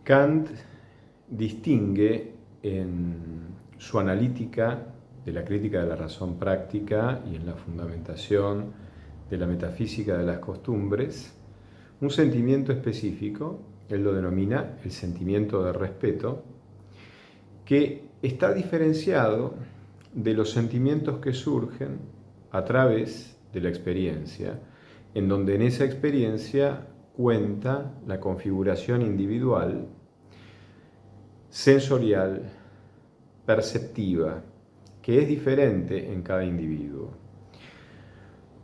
Kant distingue en su analítica de la crítica de la razón práctica y en la fundamentación de la metafísica de las costumbres un sentimiento específico, él lo denomina el sentimiento de respeto, que está diferenciado de los sentimientos que surgen a través de la experiencia, en donde en esa experiencia cuenta la configuración individual, sensorial, perceptiva, que es diferente en cada individuo.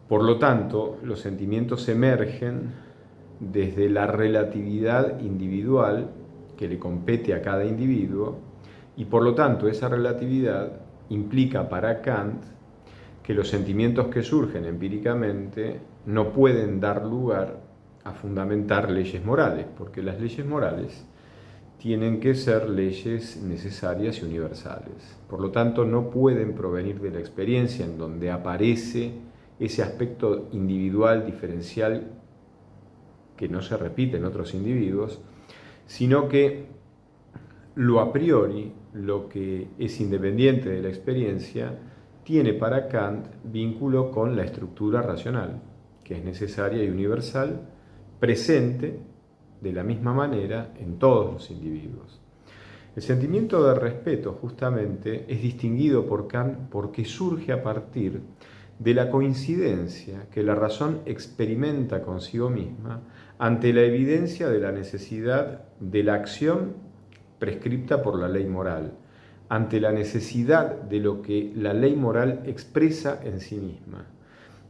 Por lo tanto, los sentimientos emergen desde la relatividad individual que le compete a cada individuo y por lo tanto esa relatividad implica para Kant que los sentimientos que surgen empíricamente no pueden dar lugar a fundamentar leyes morales, porque las leyes morales tienen que ser leyes necesarias y universales. Por lo tanto, no pueden provenir de la experiencia en donde aparece ese aspecto individual, diferencial, que no se repite en otros individuos, sino que lo a priori, lo que es independiente de la experiencia, tiene para Kant vínculo con la estructura racional, que es necesaria y universal, presente de la misma manera en todos los individuos. El sentimiento de respeto justamente es distinguido por Kant porque surge a partir de la coincidencia que la razón experimenta consigo misma ante la evidencia de la necesidad de la acción prescripta por la ley moral, ante la necesidad de lo que la ley moral expresa en sí misma.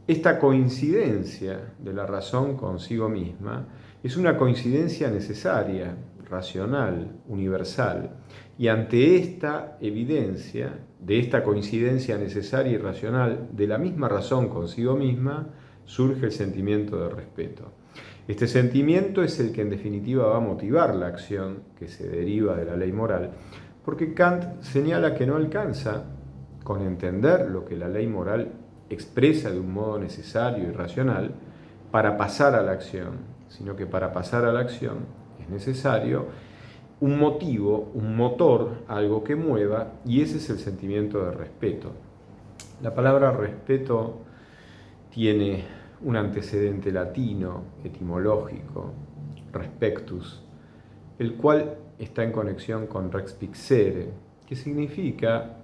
Esta coincidencia de la razón consigo misma es una coincidencia necesaria, racional, universal, y ante esta evidencia de esta coincidencia necesaria y racional de la misma razón consigo misma, surge el sentimiento de respeto. Este sentimiento es el que en definitiva va a motivar la acción que se deriva de la ley moral, porque Kant señala que no alcanza con entender lo que la ley moral expresa de un modo necesario y racional para pasar a la acción, sino que para pasar a la acción es necesario un motivo, un motor, algo que mueva, y ese es el sentimiento de respeto. La palabra respeto tiene un antecedente latino, etimológico, respectus, el cual está en conexión con respixere, que significa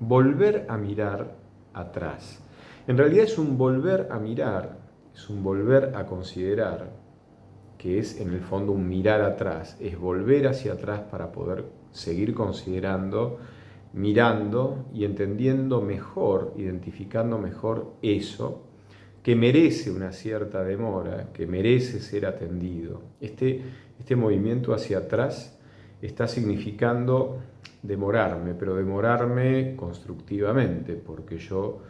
volver a mirar atrás. En realidad es un volver a mirar, es un volver a considerar, que es en el fondo un mirar atrás, es volver hacia atrás para poder seguir considerando, mirando y entendiendo mejor, identificando mejor eso que merece una cierta demora, que merece ser atendido. Este movimiento hacia atrás está significando demorarme, pero demorarme constructivamente, porque yo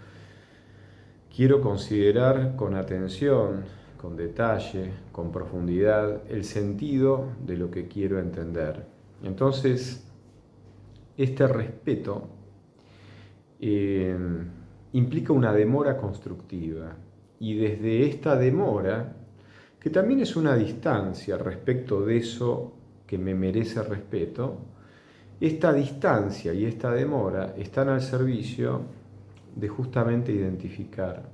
quiero considerar con atención, con detalle, con profundidad, el sentido de lo que quiero entender. Entonces, este respeto implica una demora constructiva, y desde esta demora, que también es una distancia respecto de eso que me merece respeto, esta distancia y esta demora están al servicio de justamente identificar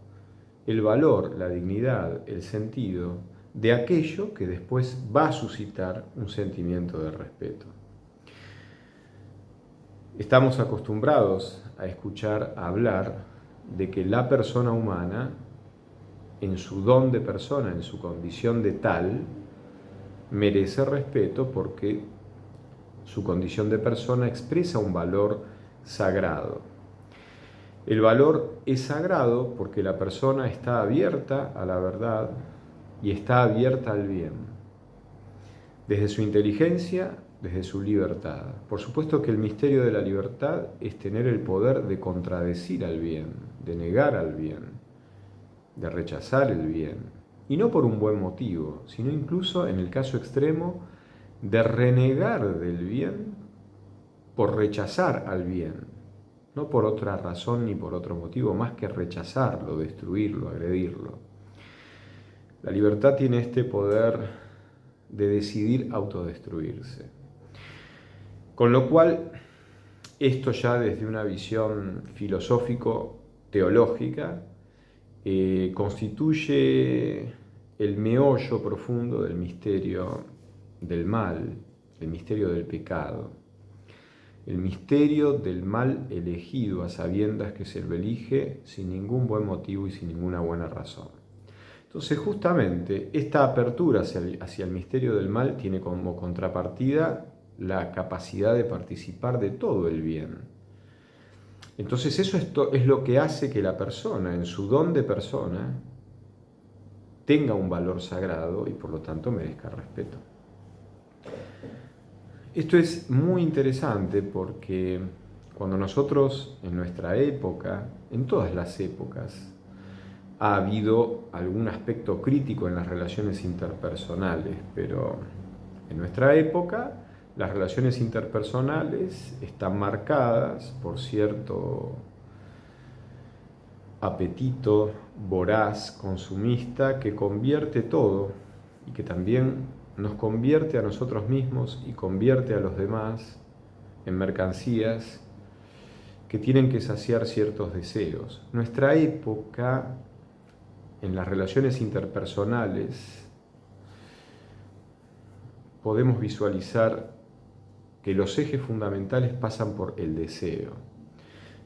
el valor, la dignidad, el sentido de aquello que después va a suscitar un sentimiento de respeto. Estamos acostumbrados a escuchar hablar de que la persona humana, en su don de persona, en su condición de tal, merece respeto porque su condición de persona expresa un valor sagrado. El valor es sagrado porque la persona está abierta a la verdad y está abierta al bien, desde su inteligencia, desde su libertad. Por supuesto que el misterio de la libertad es tener el poder de contradecir al bien, de negar al bien, de rechazar el bien, y no por un buen motivo, sino incluso en el caso extremo de renegar del bien por rechazar al bien, no por otra razón ni por otro motivo más que rechazarlo, destruirlo, agredirlo. La libertad tiene este poder de decidir autodestruirse. Con lo cual, esto ya desde una visión filosófico-teológica constituye el meollo profundo del misterio del mal, el misterio del pecado, el misterio del mal elegido a sabiendas que se lo elige sin ningún buen motivo y sin ninguna buena razón. Entonces, justamente, esta apertura hacia el misterio del mal tiene como contrapartida la capacidad de participar de todo el bien. Entonces, eso es lo que hace que la persona, en su don de persona, tenga un valor sagrado y por lo tanto merezca respeto. Esto es muy interesante porque cuando nosotros en nuestra época, en todas las épocas, ha habido algún aspecto crítico en las relaciones interpersonales, pero en nuestra época las relaciones interpersonales están marcadas por cierto apetito voraz, consumista, que convierte todo y que también nos convierte a nosotros mismos y convierte a los demás en mercancías que tienen que saciar ciertos deseos. Nuestra época, en las relaciones interpersonales, podemos visualizar que los ejes fundamentales pasan por el deseo.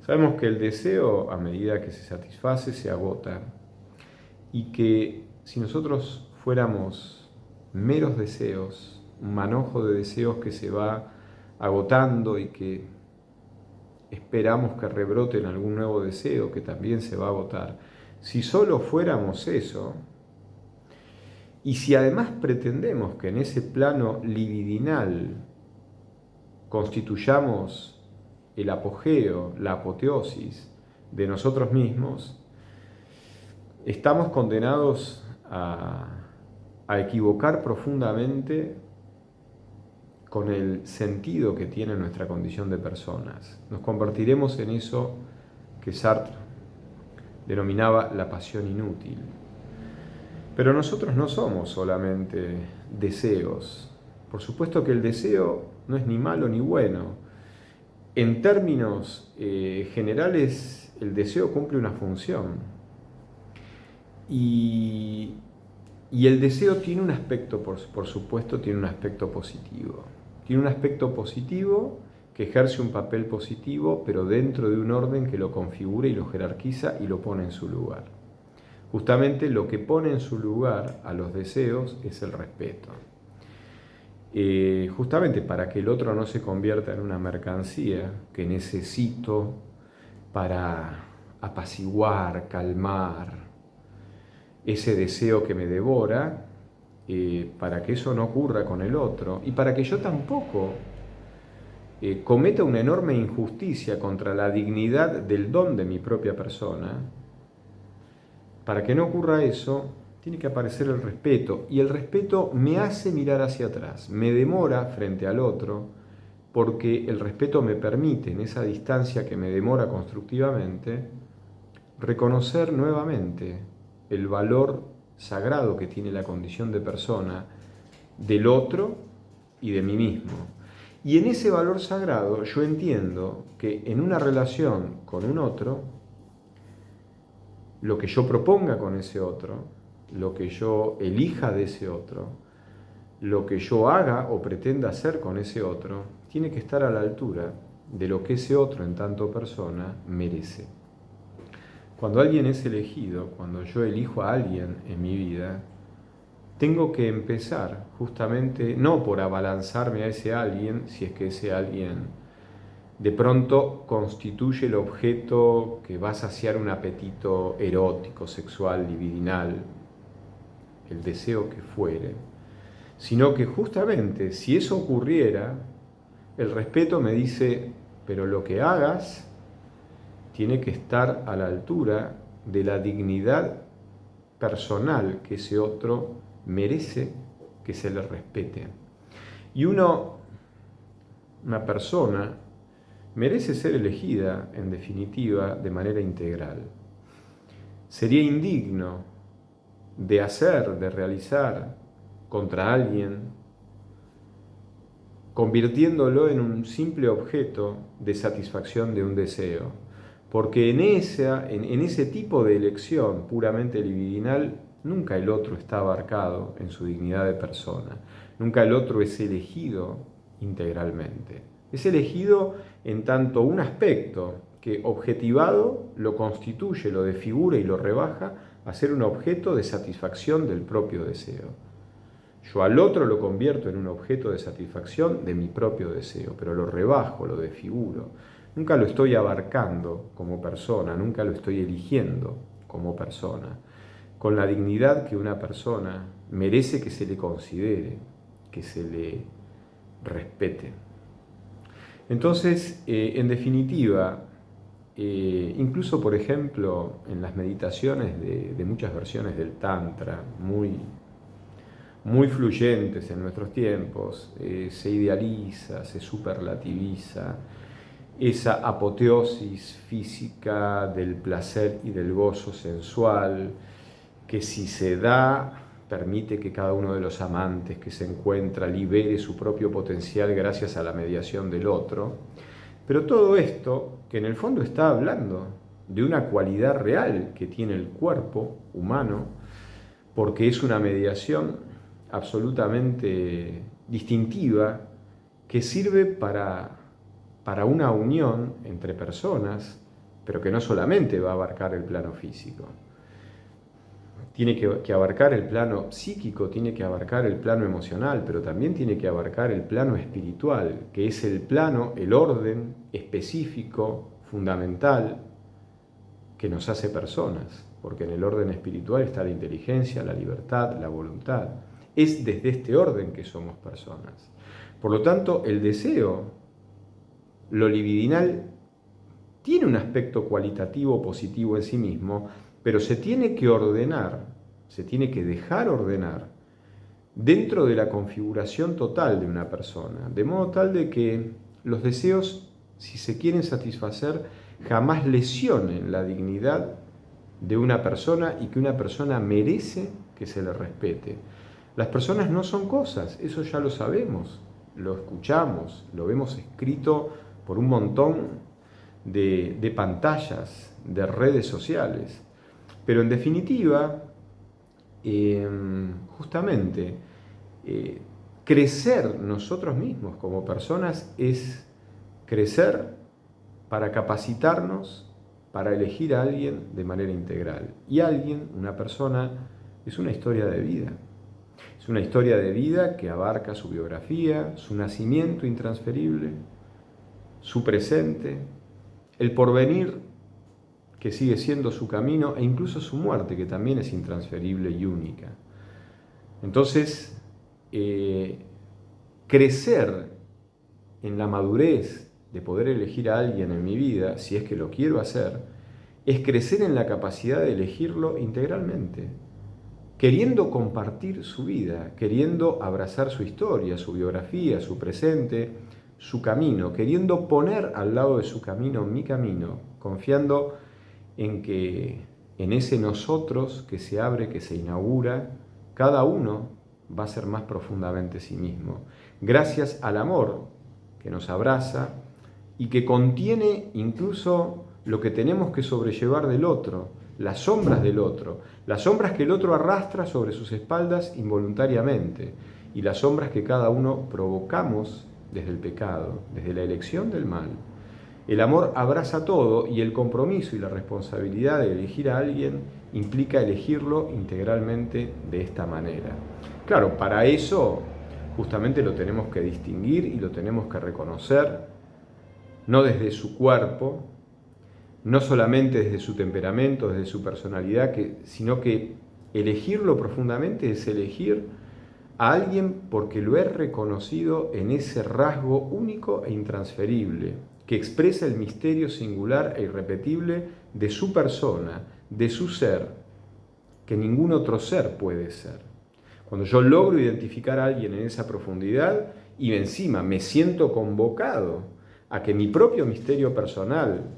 Sabemos que el deseo, a medida que se satisface, se agota, y que si nosotros fuéramos meros deseos, un manojo de deseos que se va agotando y que esperamos que rebrote en algún nuevo deseo que también se va a agotar, si solo fuéramos eso, y si además pretendemos que en ese plano libidinal constituyamos el apogeo, la apoteosis de nosotros mismos, estamos condenados a equivocar profundamente con el sentido que tiene nuestra condición de personas. Nos convertiremos en eso que Sartre denominaba la pasión inútil. Pero nosotros no somos solamente deseos. Por supuesto que el deseo no es ni malo ni bueno. En términos generales, el deseo cumple una función. Y el deseo tiene un aspecto, por supuesto, tiene un aspecto positivo. Tiene un aspecto positivo que ejerce un papel positivo, pero dentro de un orden que lo configura y lo jerarquiza y lo pone en su lugar. Justamente lo que pone en su lugar a los deseos es el respeto. Justamente para que el otro no se convierta en una mercancía que necesito para apaciguar, calmar ese deseo que me devora, para que eso no ocurra con el otro y para que yo tampoco cometa una enorme injusticia contra la dignidad del don de mi propia persona. Para que no ocurra eso, tiene que aparecer el respeto, y el respeto me hace mirar hacia atrás, me demora frente al otro, porque el respeto me permite, en esa distancia que me demora constructivamente, reconocer nuevamente el valor sagrado que tiene la condición de persona del otro y de mí mismo. Y en ese valor sagrado yo entiendo que en una relación con un otro, lo que yo proponga con ese otro, lo que yo elija de ese otro, lo que yo haga o pretenda hacer con ese otro, tiene que estar a la altura de lo que ese otro en tanto persona merece. Cuando alguien es elegido, cuando yo elijo a alguien en mi vida, tengo que empezar justamente no por abalanzarme a ese alguien, si es que ese alguien de pronto constituye el objeto que va a saciar un apetito erótico, sexual, libidinal, el deseo que fuere, sino que justamente si eso ocurriera, el respeto me dice, pero lo que hagas tiene que estar a la altura de la dignidad personal que ese otro merece que se le respete. Y una persona, merece ser elegida, en definitiva, de manera integral. Sería indigno de hacer, de realizar contra alguien convirtiéndolo en un simple objeto de satisfacción de un deseo. Porque en ese tipo de elección puramente libidinal, nunca el otro está abarcado en su dignidad de persona. Nunca el otro es elegido integralmente. Es elegido en tanto un aspecto que objetivado lo constituye, lo desfigura y lo rebaja a ser un objeto de satisfacción del propio deseo. Yo al otro lo convierto en un objeto de satisfacción de mi propio deseo, pero lo rebajo, lo desfiguro. Nunca lo estoy abarcando como persona, nunca lo estoy eligiendo como persona, con la dignidad que una persona merece que se le considere, que se le respete. Entonces, en definitiva, incluso por ejemplo en las meditaciones de muchas versiones del Tantra, muy fluyentes en nuestros tiempos, se idealiza, se superlativiza esa apoteosis física del placer y del gozo sensual, que si se da, permite que cada uno de los amantes que se encuentra libere su propio potencial gracias a la mediación del otro. Pero todo esto, que en el fondo está hablando de una cualidad real que tiene el cuerpo humano, porque es una mediación absolutamente distintiva que sirve para una unión entre personas, pero que no solamente va a abarcar el plano físico. Tiene que abarcar el plano psíquico, tiene que abarcar el plano emocional, pero también tiene que abarcar el plano espiritual, que es el plano, el orden específico, fundamental, que nos hace personas, porque en el orden espiritual está la inteligencia, la libertad, la voluntad. Es desde este orden que somos personas. Por lo tanto, el deseo, lo libidinal, tiene un aspecto cualitativo positivo en sí mismo, pero se tiene que ordenar, se tiene que dejar ordenar dentro de la configuración total de una persona, de modo tal de que los deseos, si se quieren satisfacer, jamás lesionen la dignidad de una persona y que una persona merece que se le respete. Las personas no son cosas, eso ya lo sabemos, lo escuchamos, lo vemos escrito por un montón de pantallas, de redes sociales. Pero en definitiva, justamente, crecer nosotros mismos como personas es crecer para capacitarnos, para elegir a alguien de manera integral. Y alguien, una persona, es una historia de vida. Es una historia de vida que abarca su biografía, su nacimiento intransferible, su presente, el porvenir que sigue siendo su camino e incluso su muerte, que también es intransferible y única. Entonces, crecer en la madurez de poder elegir a alguien en mi vida, si es que lo quiero hacer, es crecer en la capacidad de elegirlo integralmente, queriendo compartir su vida, queriendo abrazar su historia, su biografía, su presente, su camino, queriendo poner al lado de su camino mi camino, confiando en que en ese nosotros que se abre, que se inaugura, cada uno va a ser más profundamente sí mismo, gracias al amor que nos abraza y que contiene incluso lo que tenemos que sobrellevar del otro, las sombras del otro, las sombras que el otro arrastra sobre sus espaldas involuntariamente y las sombras que cada uno provocamos desde el pecado, desde la elección del mal. El amor abraza todo y el compromiso y la responsabilidad de elegir a alguien implica elegirlo integralmente de esta manera. Claro, para eso justamente lo tenemos que distinguir y lo tenemos que reconocer, no desde su cuerpo, no solamente desde su temperamento, desde su personalidad, sino que elegirlo profundamente es elegir a alguien porque lo he reconocido en ese rasgo único e intransferible, que expresa el misterio singular e irrepetible de su persona, de su ser, que ningún otro ser puede ser. Cuando yo logro identificar a alguien en esa profundidad y encima me siento convocado a que mi propio misterio personal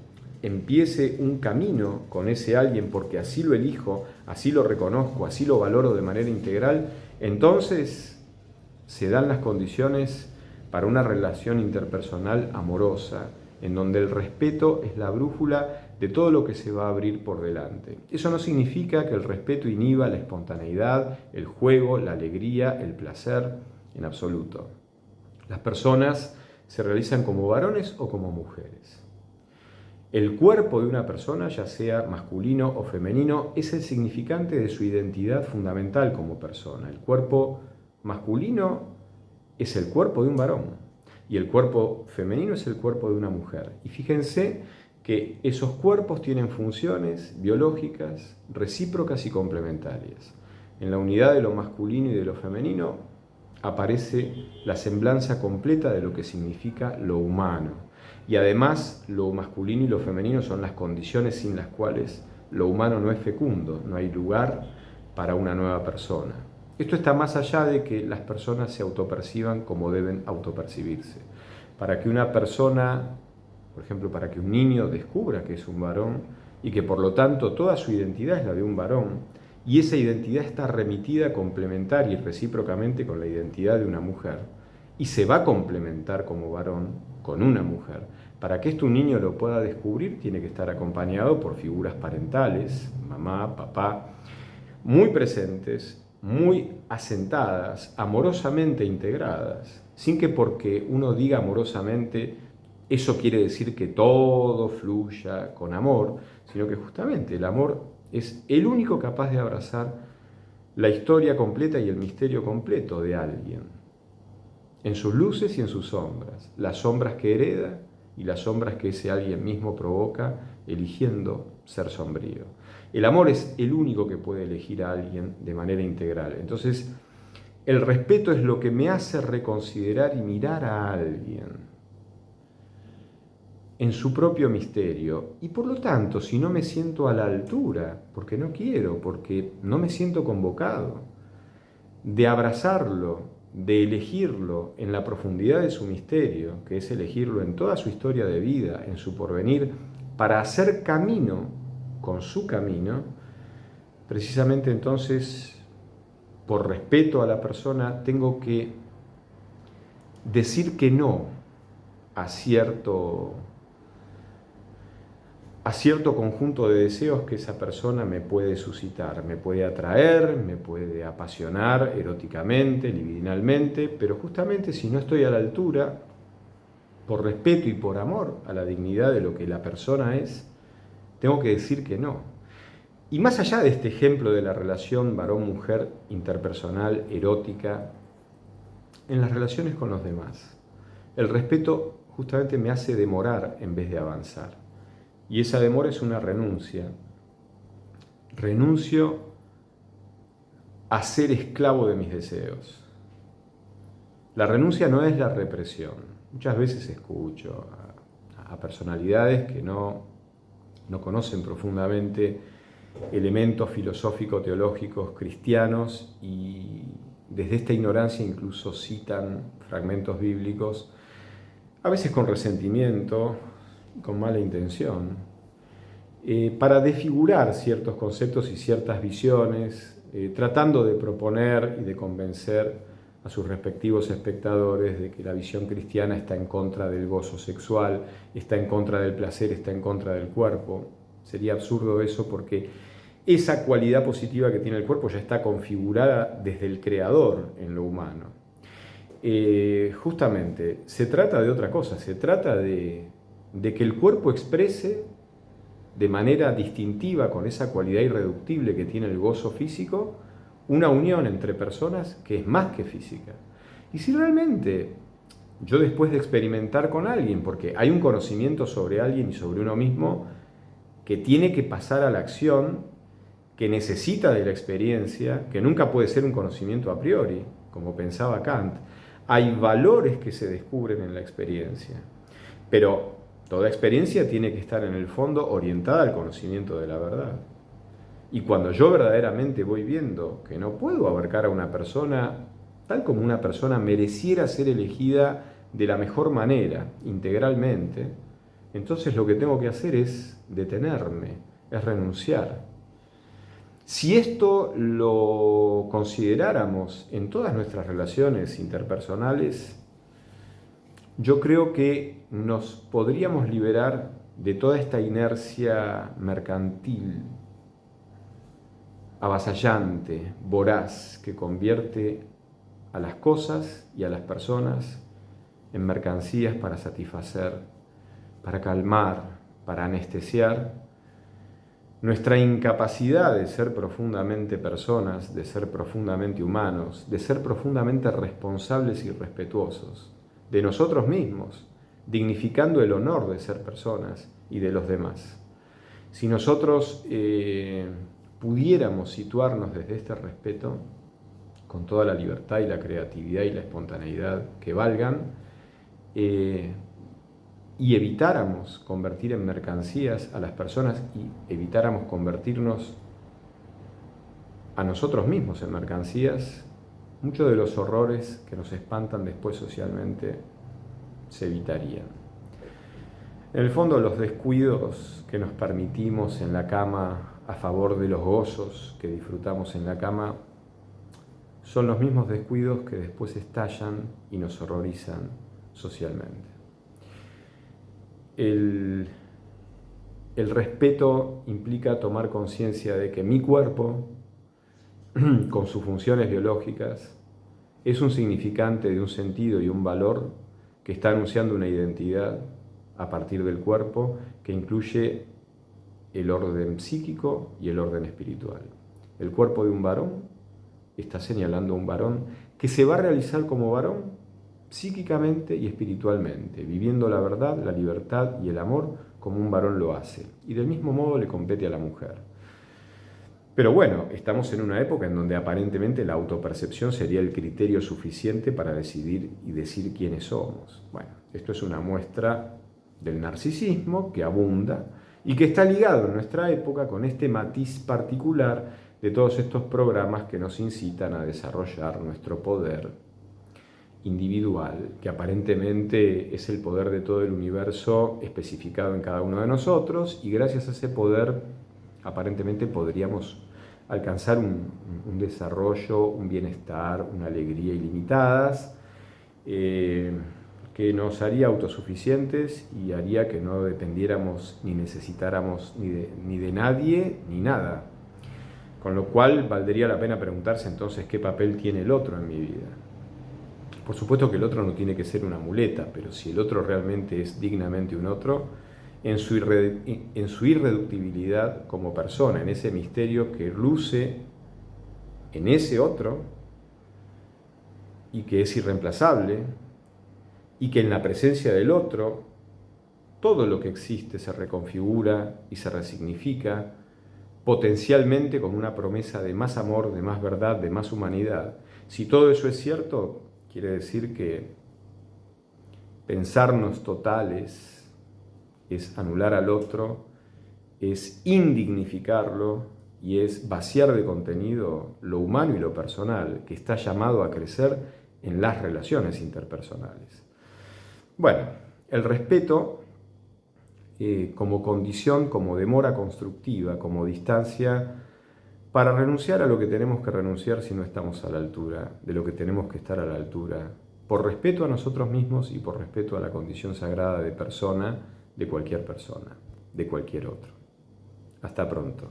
empiece un camino con ese alguien porque así lo elijo, así lo reconozco, así lo valoro de manera integral, entonces se dan las condiciones para una relación interpersonal amorosa, en donde el respeto es la brújula de todo lo que se va a abrir por delante. Eso no significa que el respeto inhiba la espontaneidad, el juego, la alegría, el placer, en absoluto. Las personas se realizan como varones o como mujeres. El cuerpo de una persona, ya sea masculino o femenino, es el significante de su identidad fundamental como persona. El cuerpo masculino es el cuerpo de un varón y el cuerpo femenino es el cuerpo de una mujer. Y fíjense que esos cuerpos tienen funciones biológicas recíprocas y complementarias. En la unidad de lo masculino y de lo femenino aparece la semblanza completa de lo que significa lo humano. Y además lo masculino y lo femenino son las condiciones sin las cuales lo humano no es fecundo, no hay lugar para una nueva persona. Esto está más allá de que las personas se autoperciban como deben autopercibirse. Para que una persona, por ejemplo, para que un niño descubra que es un varón y que por lo tanto toda su identidad es la de un varón, y esa identidad está remitida complementaria y recíprocamente con la identidad de una mujer, y se va a complementar como varón con una mujer. Para que esto un niño lo pueda descubrir, tiene que estar acompañado por figuras parentales, mamá, papá, muy presentes, muy asentadas, amorosamente integradas, sin que porque uno diga amorosamente, eso quiere decir que todo fluya con amor, sino que justamente el amor es el único capaz de abrazar la historia completa y el misterio completo de alguien, en sus luces y en sus sombras, las sombras que hereda y las sombras que ese alguien mismo provoca eligiendo ser sombrío. El amor es el único que puede elegir a alguien de manera integral. Entonces, el respeto es lo que me hace reconsiderar y mirar a alguien en su propio misterio. Y por lo tanto, si no me siento a la altura, porque no quiero, porque no me siento convocado, de abrazarlo, de elegirlo en la profundidad de su misterio, que es elegirlo en toda su historia de vida, en su porvenir, para hacer camino con su camino, precisamente entonces, por respeto a la persona, tengo que decir que no a cierto conjunto de deseos que esa persona me puede suscitar, me puede atraer, me puede apasionar eróticamente, libidinalmente, pero justamente si no estoy a la altura, por respeto y por amor a la dignidad de lo que la persona es, tengo que decir que no. Y más allá de este ejemplo de la relación varón-mujer interpersonal, erótica, en las relaciones con los demás, el respeto justamente me hace demorar en vez de avanzar. Y esa demora es una renuncia. Renuncio a ser esclavo de mis deseos. La renuncia no es la represión. Muchas veces escucho a personalidades que no conocen profundamente elementos filosófico-teológicos cristianos y desde esta ignorancia incluso citan fragmentos bíblicos, a veces con resentimiento, con mala intención, para desfigurar ciertos conceptos y ciertas visiones, tratando de proponer y de convencer a sus respectivos espectadores de que la visión cristiana está en contra del gozo sexual, está en contra del placer, está en contra del cuerpo. Sería absurdo eso porque esa cualidad positiva que tiene el cuerpo ya está configurada desde el Creador en lo humano. Justamente, se trata de otra cosa, se trata de que el cuerpo exprese de manera distintiva, con esa cualidad irreductible que tiene el gozo físico, una unión entre personas que es más que física. Y si realmente yo después de experimentar con alguien, porque hay un conocimiento sobre alguien y sobre uno mismo que tiene que pasar a la acción, que necesita de la experiencia, que nunca puede ser un conocimiento a priori, como pensaba Kant. Hay valores que se descubren en la experiencia, pero toda experiencia tiene que estar en el fondo orientada al conocimiento de la verdad. Y cuando yo verdaderamente voy viendo que no puedo abarcar a una persona tal como una persona mereciera ser elegida de la mejor manera, integralmente, entonces lo que tengo que hacer es detenerme, es renunciar. Si esto lo consideráramos en todas nuestras relaciones interpersonales, yo creo que nos podríamos liberar de toda esta inercia mercantil, avasallante, voraz, que convierte a las cosas y a las personas en mercancías para satisfacer, para calmar, para anestesiar nuestra incapacidad de ser profundamente personas, de ser profundamente humanos, de ser profundamente responsables y respetuosos de nosotros mismos, dignificando el honor de ser personas y de los demás. Si nosotros pudiéramos situarnos desde este respeto, con toda la libertad y la creatividad y la espontaneidad que valgan, y evitáramos convertir en mercancías a las personas y evitáramos convertirnos a nosotros mismos en mercancías, muchos de los horrores que nos espantan después socialmente se evitarían. En el fondo, los descuidos que nos permitimos en la cama a favor de los gozos que disfrutamos en la cama son los mismos descuidos que después estallan y nos horrorizan socialmente. El respeto implica tomar conciencia de que mi cuerpo, con sus funciones biológicas, es un significante de un sentido y un valor que está anunciando una identidad a partir del cuerpo que incluye el orden psíquico y el orden espiritual. El cuerpo de un varón está señalando a un varón que se va a realizar como varón psíquicamente y espiritualmente, viviendo la verdad, la libertad y el amor como un varón lo hace. Y del mismo modo le compete a la mujer. Pero bueno, estamos en una época en donde aparentemente la autopercepción sería el criterio suficiente para decidir y decir quiénes somos. Bueno, esto es una muestra del narcisismo que abunda y que está ligado en nuestra época con este matiz particular de todos estos programas que nos incitan a desarrollar nuestro poder individual, que aparentemente es el poder de todo el universo especificado en cada uno de nosotros, y gracias a ese poder aparentemente podríamos alcanzar un desarrollo, un bienestar, una alegría ilimitadas, que nos haría autosuficientes y haría que no dependiéramos ni necesitáramos ni de nadie ni nada. Con lo cual valdría la pena preguntarse entonces qué papel tiene el otro en mi vida. Por supuesto que el otro no tiene que ser una muleta, pero si el otro realmente es dignamente un otro, en su irreductibilidad como persona, en ese misterio que luce en ese otro y que es irreemplazable, y que en la presencia del otro todo lo que existe se reconfigura y se resignifica, potencialmente con una promesa de más amor, de más verdad, de más humanidad. Si todo eso es cierto, quiere decir que pensarnos totales es anular al otro, es indignificarlo y es vaciar de contenido lo humano y lo personal que está llamado a crecer en las relaciones interpersonales. Bueno, el respeto como condición, como demora constructiva, como distancia, para renunciar a lo que tenemos que renunciar si no estamos a la altura, de lo que tenemos que estar a la altura, por respeto a nosotros mismos y por respeto a la condición sagrada de persona, de cualquier persona, de cualquier otro. Hasta pronto.